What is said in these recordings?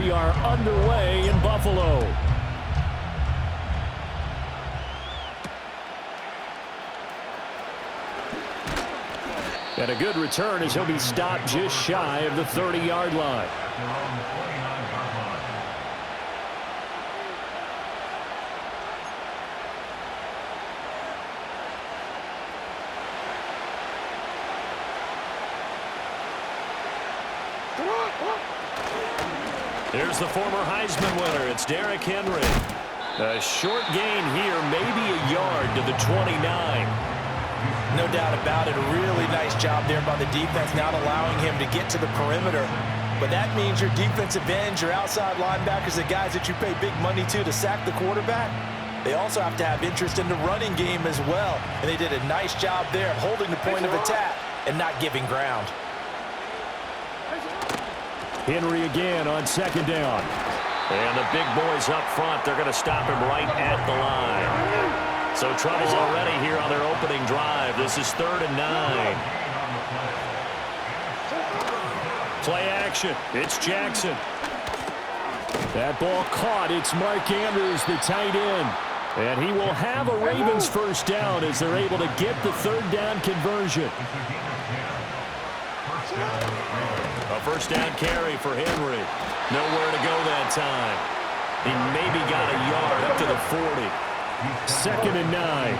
we are underway in Buffalo. And a good return as he'll be stopped just shy of the 30-yard line. Here's the former Heisman winner. It's Derrick Henry. A short gain here, maybe a yard to the 29. No doubt about it. A really nice job there by the defense, not allowing him to get to the perimeter. But that means your defensive ends, your outside linebackers, the guys that you pay big money to sack the quarterback, they also have to have interest in the running game as well. And they did a nice job there of holding the point of attack and not giving ground. Henry again on second down. And the big boys up front, they're going to stop him right at the line. So trouble already here on their opening drive. This is 3rd and 9. Play action. It's Jackson. That ball caught. It's Mark Andrews, the tight end. And he will have a Ravens first down as they're able to get the 3rd down conversion. A first down carry for Henry. Nowhere to go that time. He maybe got a yard up to the 40. 2nd and 9.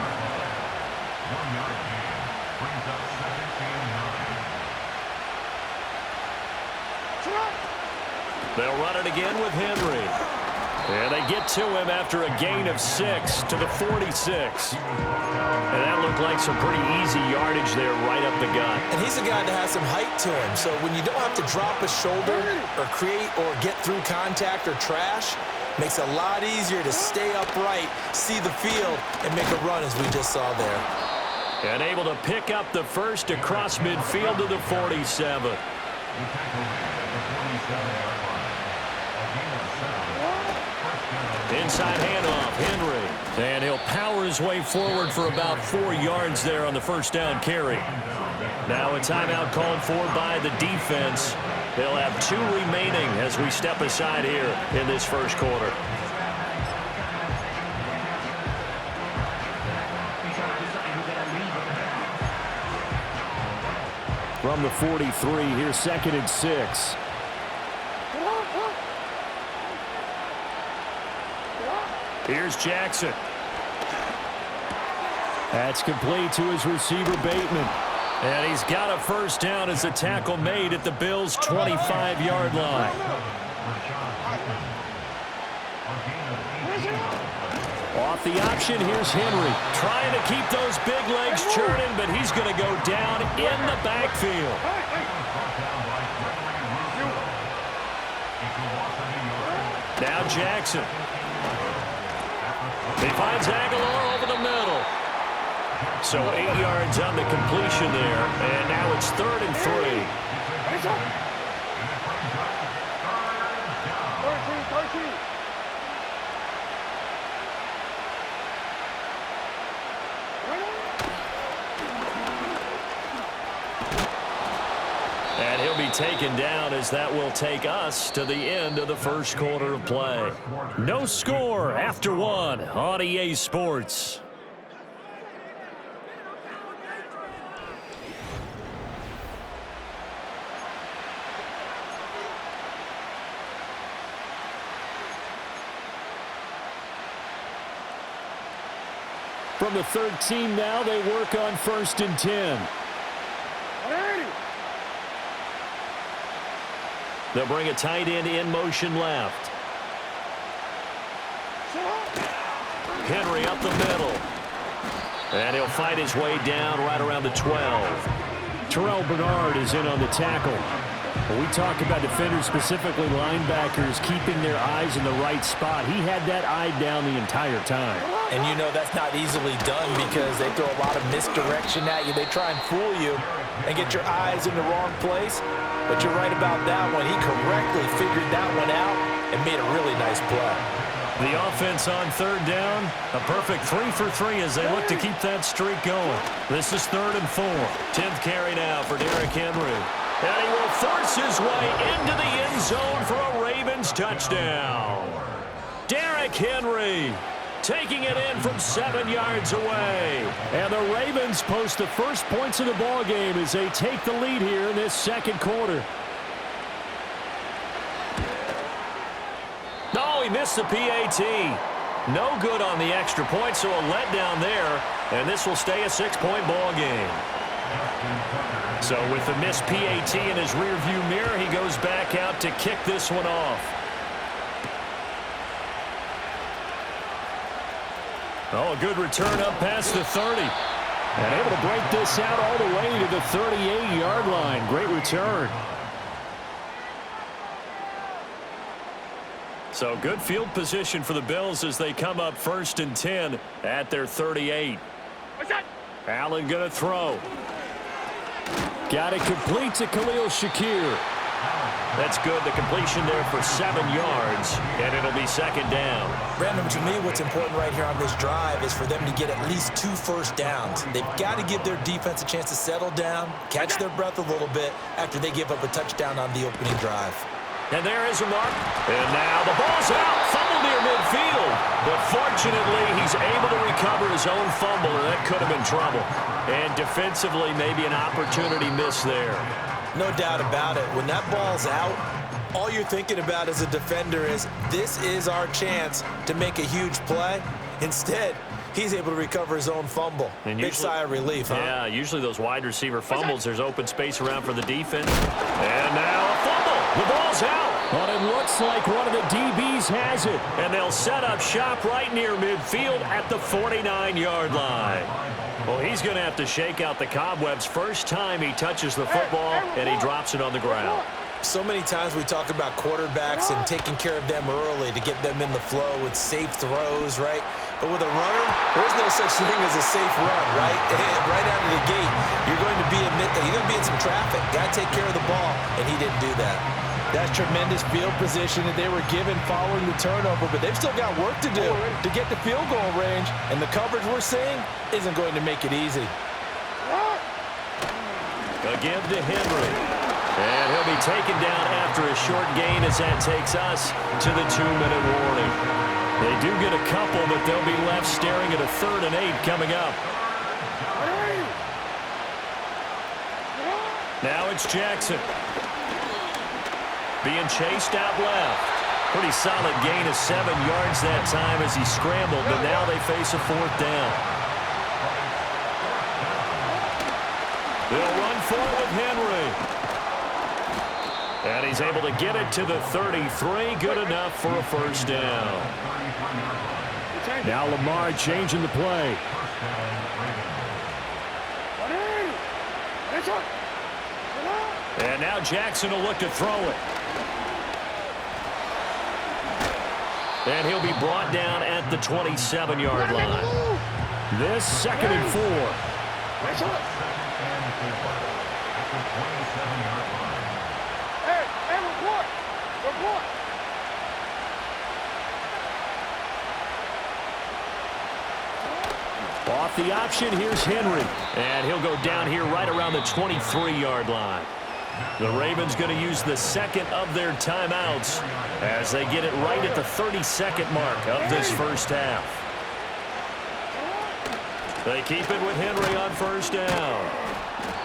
They'll run it again with Henry. And they get to him after a gain of 6 to the 46. And that looked like some pretty easy yardage there right up the gut. And he's a guy that has some height to him. So when you don't have to drop a shoulder or create or get through contact or trash, makes it a lot easier to stay upright, see the field, and make a run as we just saw there. And able to pick up the first across midfield to the 47. Inside handoff, Henry. And he'll power his way forward for about 4 yards there on the first down carry. Now a timeout called for by the defense. They'll have 2 remaining as we step aside here in this first quarter. From the 43, here's 2nd and 6. Here's Jackson. That's complete to his receiver, Bateman. And he's got a first down as the tackle made at the Bills' 25-yard line. Off the option, here's Henry. Trying to keep those big legs churning, but he's going to go down in the backfield. Now Jackson. He finds Aguilar over the middle. So 8 yards on the completion there, and now it's 3rd and 3. And he'll be taken down as that will take us to the end of the first quarter of play. No score after 1 on EA Sports. From the 13 now, they work on 1st and 10. They'll bring a tight end in motion left. Henry up the middle. And he'll fight his way down right around the 12. Terrell Bernard is in on the tackle. When we talk about defenders, specifically linebackers, keeping their eyes in the right spot, he had that eye down the entire time. And you know that's not easily done because they throw a lot of misdirection at you. They try and fool you and get your eyes in the wrong place. But you're right about that one. He correctly figured that one out and made a really nice play. The offense on 3rd down, a perfect 3 for 3 as they look to keep that streak going. This is 3rd and 4. 10th carry now for Derrick Henry. And he will force his way into the end zone for a Ravens touchdown. Derrick Henry taking it in from 7 yards away. And the Ravens post the first points of the ball game as they take the lead here in this second quarter. No, he missed the PAT. No good on the extra point, so a letdown there. And this will stay a 6-point ball game. So with the missed PAT in his rearview mirror, he goes back out to kick this one off. Oh, a good return up past the 30. And able to break this out all the way to the 38-yard line. Great return. So good field position for the Bills as they come up 1st and 10 at their 38. Allen going to throw. Got it complete to Khalil Shakir. That's good. The completion there for 7 yards, and it'll be 2nd down. Brandon, to me, what's important right here on this drive is for them to get at least 2 first downs. They've got to give their defense a chance to settle down, catch their breath a little bit after they give up a touchdown on the opening drive. And there is a mark. And now the ball's out. Fumble near midfield. But fortunately, he's able to recover his own fumble, and that could have been trouble. And defensively, maybe an opportunity miss there. No doubt about it. When that ball's out, all you're thinking about as a defender is, this is our chance to make a huge play. Instead, he's able to recover his own fumble. And big sigh of relief, huh? Yeah, usually those wide receiver fumbles, there's open space around for the defense. And now a fumble. The ball's out. But it looks like one of the DBs has it. And they'll set up shop right near midfield at the 49-yard line. Well, he's going to have to shake out the cobwebs first time he touches the football, and he drops it on the ground. So many times we talk about quarterbacks and taking care of them early to get them in the flow with safe throws, right? But with a runner, there's no such thing as a safe run, right? Right out of the gate, you're going to be in some traffic. Got to take care of the ball, and he didn't do that. That's tremendous field position that they were given following the turnover, but they've still got work to do to get the field goal range, and the coverage we're seeing isn't going to make it easy. A give to Henry. And he'll be taken down after a short gain as that takes us to the 2-minute warning. They do get a couple, but they'll be left staring at a 3rd and 8 coming up. Now it's Jackson. Being chased out left. Pretty solid gain of 7 yards that time as he scrambled, but now they face a 4th down. They'll run for it with Henry. And he's able to get it to the 33. Good enough for a 1st down. Now Lamar changing the play. And now Jackson will look to throw it. And he'll be brought down at the 27-yard line. This 2nd and 4. Report. Off the option, here's Henry. And he'll go down here right around the 23-yard line. The Ravens going to use the 2nd of their timeouts as they get it right at the 32nd mark of this first half. They keep it with Henry on 1st down.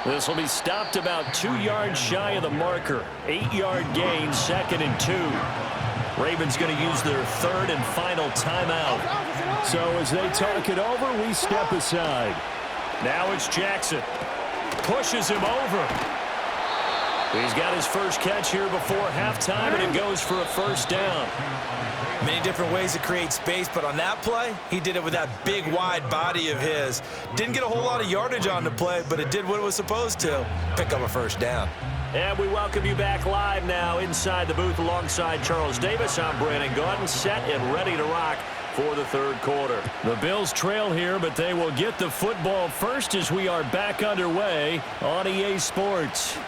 This will be stopped about 2 yards shy of the marker. 8-yard gain, 2nd and 2. Ravens going to use their 3rd and final timeout. So as they talk it over, we step aside. Now it's Jackson. Pushes him over. He's got his first catch here before halftime, and it goes for a 1st down. Many different ways to create space, but on that play, he did it with that big, wide body of his. Didn't get a whole lot of yardage on the play, but it did what it was supposed to. Pick up a 1st down. And we welcome you back live now inside the booth alongside Charles Davis. I'm Brandon Gaudin, set and ready to rock for the 3rd quarter. The Bills trail here, but they will get the football first as we are back underway on EA Sports.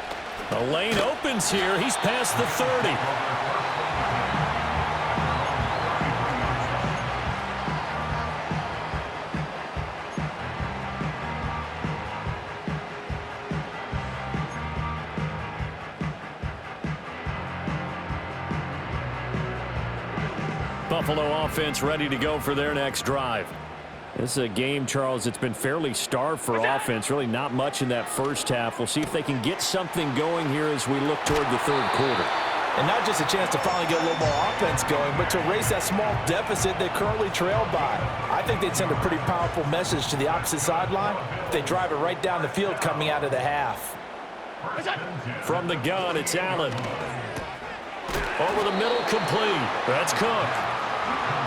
A lane opens here. He's past the 30. Buffalo offense ready to go for their next drive. This is a game, Charles, it's been fairly starved for offense. Really not much in that first half. We'll see if they can get something going here as we look toward the third quarter. And not just a chance to finally get a little more offense going, but to erase that small deficit they currently trailed by. I think they'd send a pretty powerful message to the opposite sideline if they drive it right down the field coming out of the half. From the gun, it's Allen. Over the middle, complete. That's Cook.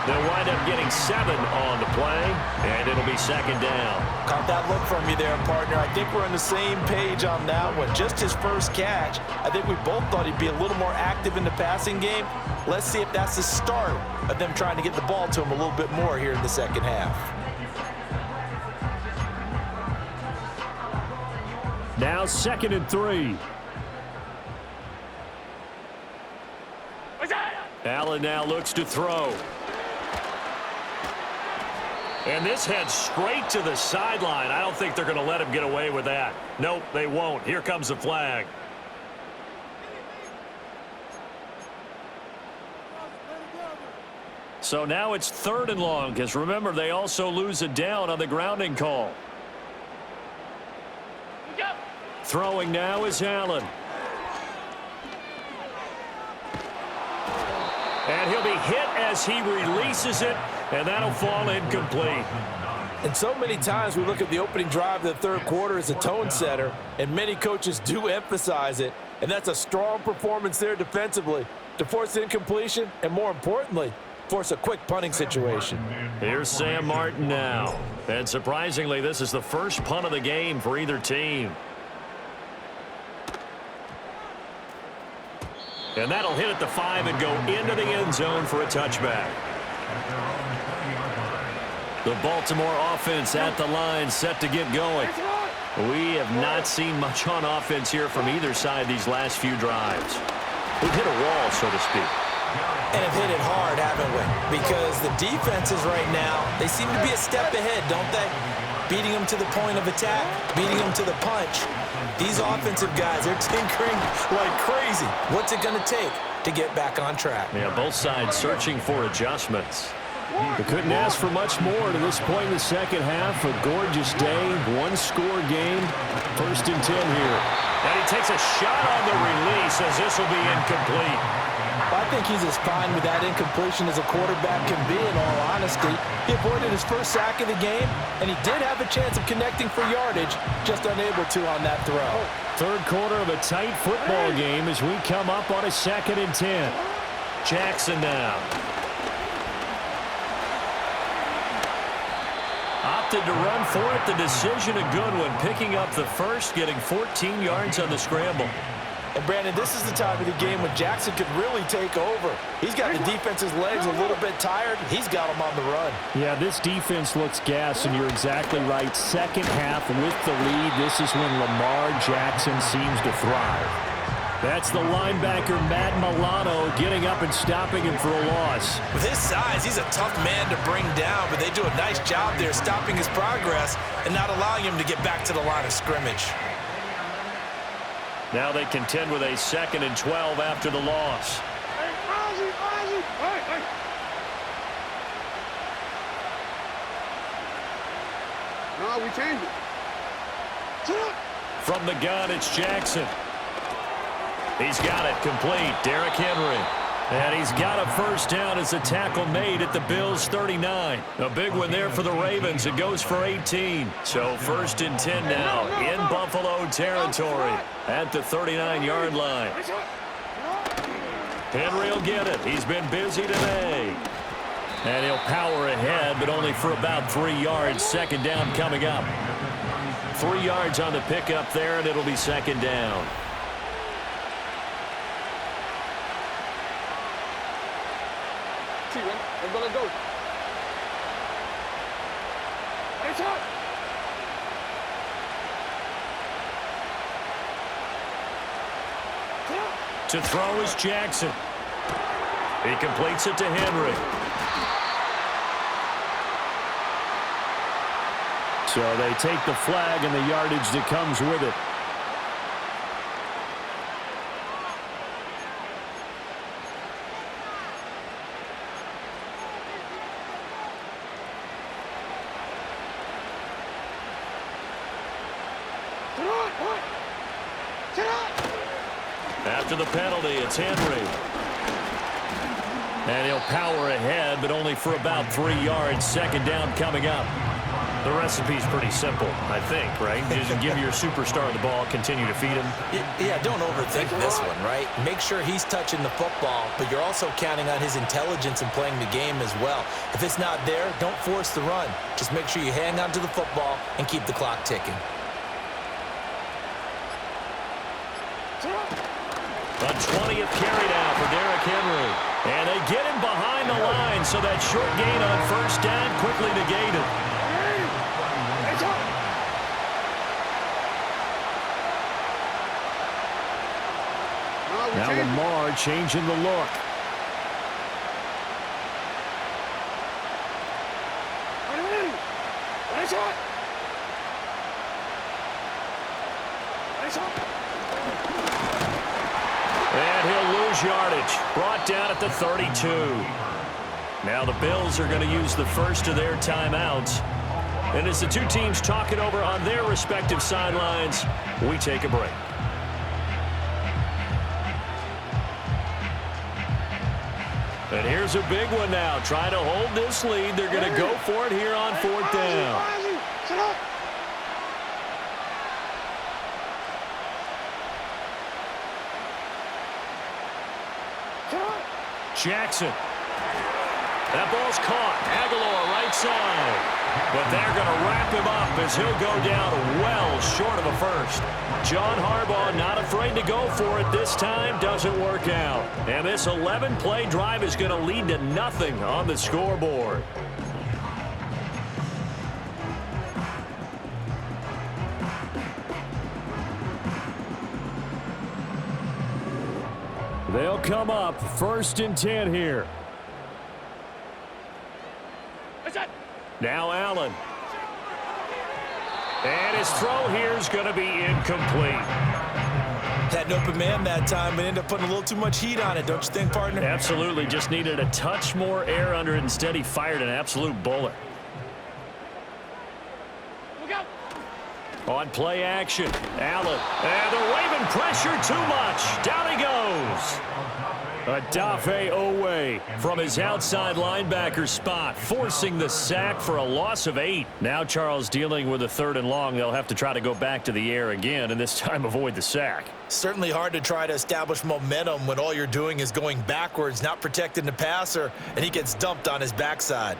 They'll wind up getting 7 on the play, and it'll be second down. Caught that look from you there, partner. I think we're on the same page on that one. Just his first catch. I think we both thought he'd be a little more active in the passing game. Let's see if that's the start of them trying to get the ball to him a little bit more here in the second half. Now 2nd and 3. Allen now looks to throw. And this heads straight to the sideline. I don't think they're going to let him get away with that. Nope, they won't. Here comes the flag. So now it's 3rd and long, because remember, they also lose a down on the grounding call. Throwing now is Allen. And he'll be hit as he releases it, and that'll fall incomplete. And so many times we look at the opening drive of the third quarter as a tone setter, and many coaches do emphasize it, and that's a strong performance there defensively to force incompletion and, more importantly, force a quick punting situation. Here's Sam Martin now. And surprisingly, this is the first punt of the game for either team. And that'll hit at the 5 and go into the end zone for a touchback. The Baltimore offense at the line, set to get going. We have not seen much on offense here from either side these last few drives. We've hit a wall, so to speak. And have hit it hard, haven't we? Because the defenses right now, they seem to be a step ahead, don't they? Beating them to the point of attack, beating them to the punch. These offensive guys, they're tinkering like crazy. What's it going to take to get back on track? Yeah, both sides searching for adjustments. We couldn't ask for much more to this point in the second half. A gorgeous day, one-score game. 1st and 10 here. And he takes a shot on the release as this will be incomplete. I think he's as fine with that incompletion as a quarterback can be, in all honesty. He avoided his first sack of the game, and he did have a chance of connecting for yardage, just unable to on that throw. Third quarter of a tight football game as we come up on a 2nd and 10. Jackson now. Opted to run for it. The decision a good one. Picking up the first, getting 14 yards on the scramble. And, Brandon, this is the time of the game when Jackson could really take over. He's got the defense's legs a little bit tired. He's got them on the run. Yeah, this defense looks gassed, and you're exactly right. Second half with the lead. This is when Lamar Jackson seems to thrive. That's the linebacker, Matt Milano, getting up and stopping him for a loss. With his size, he's a tough man to bring down, but they do a nice job there stopping his progress and not allowing him to get back to the line of scrimmage. Now they contend with a 2nd and 12 after the loss. No, we changed it. From the gun, it's Jackson. He's got it complete. Derrick Henry. And he's got a first down as a tackle made at the Bills' 39. A big one there for the Ravens. It goes for 18. So 1st and 10 now in Buffalo territory at the 39-yard line. Henry will get it. He's been busy today. And he'll power ahead, but only for about 3 yards. Second down coming up. 3 yards on the pickup there, and it'll be second down. Let's go, let's go. It's up. To throw is Jackson. He completes it to Henry. So they take the flag and the yardage that comes with it. After the penalty, it's Henry. And he'll power ahead, but only for about 3 yards. Second down coming up. The recipe's pretty simple, I think, right? Just give your superstar the ball, continue to feed him. Yeah, don't overthink this one, right? Make sure he's touching the football, but you're also counting on his intelligence in playing the game as well. If it's not there, don't force the run. Just make sure you hang on to the football and keep the clock ticking. A 20th carry down for Derrick Henry. And they get him behind the line, so that short gain on first down quickly negated. Now Lamar changing the look. And he'll lose yardage. Brought down at the 32. Now the Bills are going to use the first of their timeouts. And as the two teams talk it over on their respective sidelines, we take a break. And here's a big one now. Trying to hold this lead. They're going to go for it here on fourth down. Jackson. That ball's caught. Aguilar right side. But they're going to wrap him up as he'll go down well short of a first. John Harbaugh not afraid to go for it this time. Doesn't work out. And this 11-play drive is going to lead to nothing on the scoreboard. They'll come up 1st and 10 here. Now Allen. And his throw here is going to be incomplete. Had an open man that time, but ended up putting a little too much heat on it, don't you think, partner? Absolutely. Just needed a touch more air under it. Instead, he fired an absolute bullet. On play action, Allen. And they're waving pressure too much. Down he goes. Adafe Owe from his outside linebacker spot, forcing the sack for a loss of 8. Now Charles dealing with a 3rd and long. They'll have to try to go back to the air again, and this time avoid the sack. Certainly hard to try to establish momentum when all you're doing is going backwards, not protecting the passer, and he gets dumped on his backside.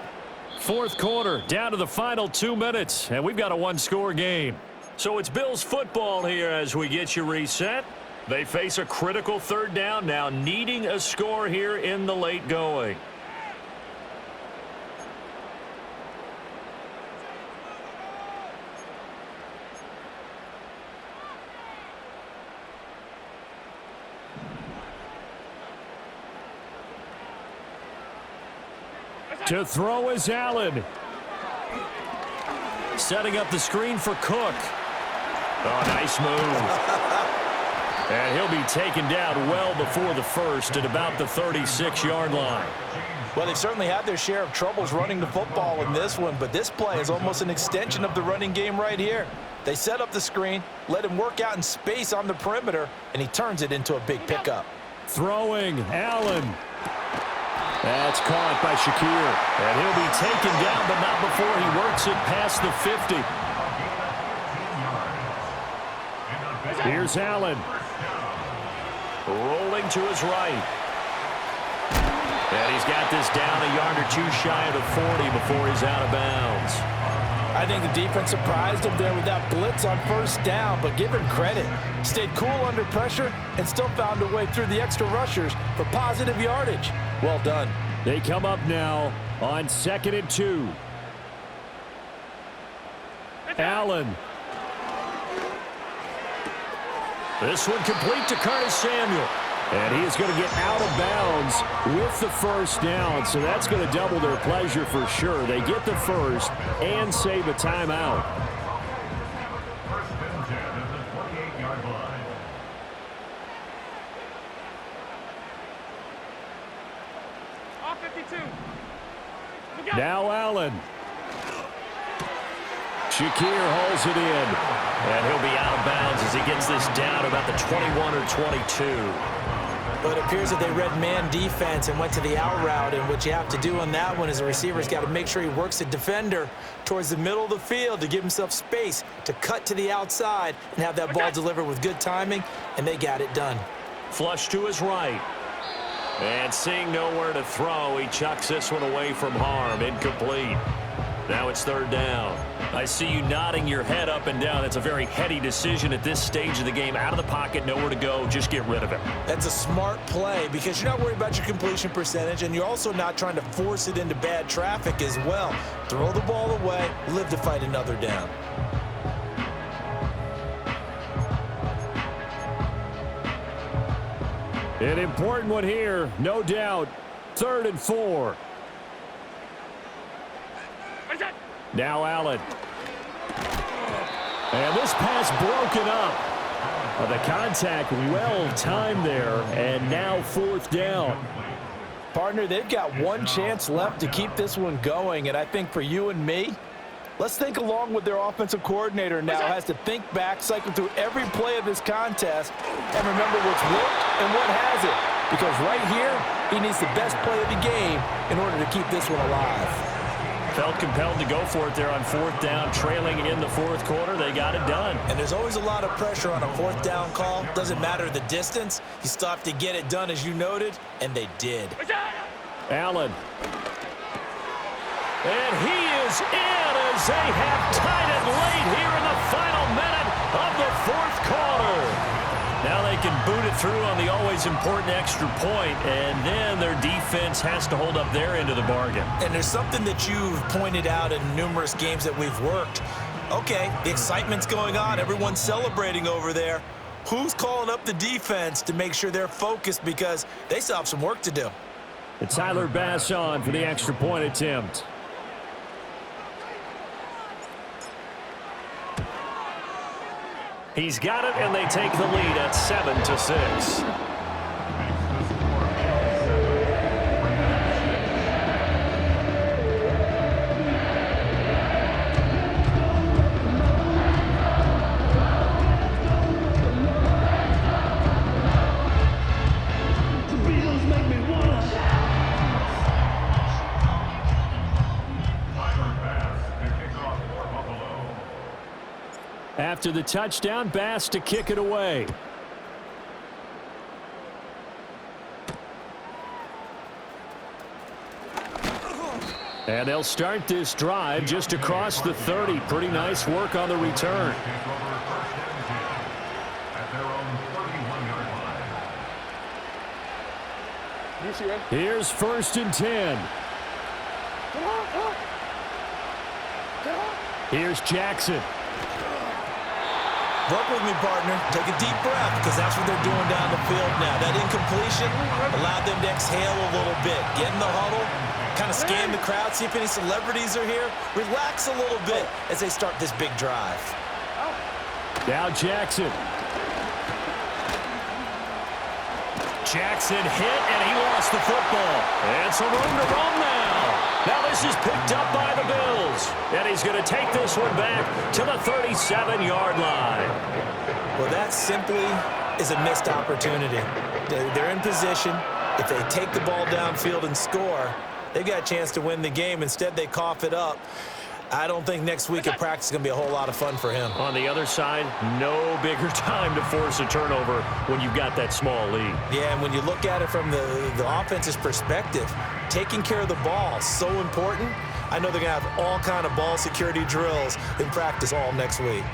4th quarter, down to the final 2 minutes, and we've got a 1-score game. So it's Bills football here as we get you reset. They face a critical 3rd down now, needing a score here in the late going. To throw is Allen. Setting up the screen for Cook. Oh, nice move. And he'll be taken down well before the first at about the 36-yard line. Well, they've certainly had their share of troubles running the football in this one, but this play is almost an extension of the running game right here. They set up the screen, let him work out in space on the perimeter, and he turns it into a big pickup. Throwing, Allen. That's caught by Shakir. And he'll be taken down, but not before he works it past the 50. Here's Allen. Rolling to his right. And he's got this down a yard or two shy of the 40 before he's out of bounds. I think the defense surprised him there with that blitz on first down, but give him credit. Stayed cool under pressure and still found a way through the extra rushers for positive yardage. Well done. They come up now on 2nd and 2. Allen. This one complete to Curtis Samuel. And he is going to get out of bounds with the first down. So that's going to double their pleasure for sure. They get the first and save a timeout. Now Allen. Shakir holds it in. And he'll be out of bounds as he gets this down about the 21 or 22. But it appears that they read man defense and went to the out route, and what you have to do on that one is the receiver's got to make sure he works the defender towards the middle of the field to give himself space to cut to the outside and have that ball delivered with good timing, and they got it done. Flush to his right. And seeing nowhere to throw, he chucks this one away from harm. Incomplete. Now it's third down. I see you nodding your head up and down. That's a very heady decision at this stage of the game. Out of the pocket, nowhere to go. Just get rid of it. That's a smart play because you're not worried about your completion percentage, and you're also not trying to force it into bad traffic as well. Throw the ball away, live to fight another down. An important one here, no doubt. 3rd and 4. Now Allen. And this pass broken up. The contact well timed there, and now 4th down. Partner, they've got one chance left to keep this one going, and I think for you and me, let's think along with their offensive coordinator now. Has to think back, cycle through every play of this contest, and remember what's worked and what hasn't. Because right here, he needs the best play of the game in order to keep this one alive. Felt compelled to go for it there on 4th down, trailing in the 4th quarter. They got it done. And there's always a lot of pressure on a 4th down call. Doesn't matter the distance. You still have to get it done, as you noted, and they did. Allen. And he is in as they have tied it late here in the final minute of the 4th quarter. Now they can boot it through on the always important extra point, and then their defense has to hold up their end of the bargain. And there's something that you've pointed out in numerous games that we've worked. Okay, the excitement's going on. Everyone's celebrating over there. Who's calling up the defense to make sure they're focused because they still have some work to do? It's Tyler Bass on for the extra point attempt. He's got it, and they take the lead at 7-6. After the touchdown, Bass to kick it away. And they'll start this drive just across the 30. Pretty nice work on the return. Here's 1st and 10. Here's Jackson. Work with me, partner. Take a deep breath because that's what they're doing down the field now. That incompletion allowed them to exhale a little bit. Get in the huddle, kind of scan the crowd, see if any celebrities are here. Relax a little bit as they start this big drive. Now Jackson. Jackson hit, and he lost the football. And some room to run now. Now this is picked up by the Bills. And he's going to take this one back to the 37-yard line. Well, that simply is a missed opportunity. They're in position. If they take the ball downfield and score, they've got a chance to win the game. Instead, they cough it up. I don't think next week at practice is going to be a whole lot of fun for him. On the other side, no bigger time to force a turnover when you've got that small lead. Yeah, and when you look at it from the offense's perspective, taking care of the ball is so important. I know they're going to have all kind of ball security drills in practice all next week.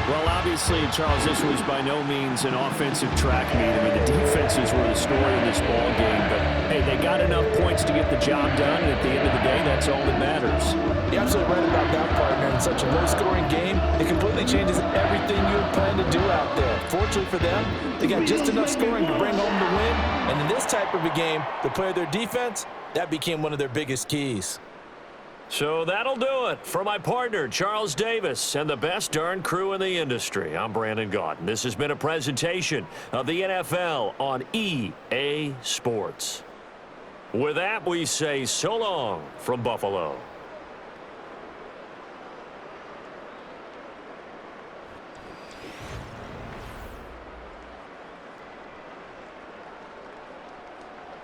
Well, obviously, Charles, this was by no means an offensive track meet. I mean, the defenses were the story of this ball game. But, hey, they got enough points to get the job done, and at the end of the day, that's all that matters. You're absolutely right about that, partner. In such a low-scoring game, it completely changes everything you had planned to do out there. Fortunately for them, they got just enough scoring to bring home the win. And in this type of a game, to play their defense, that became one of their biggest keys. So that'll do it for my partner, Charles Davis, and the best darn crew in the industry. I'm Brandon Gaudin. This has been a presentation of the NFL on EA Sports. With that, we say so long from Buffalo.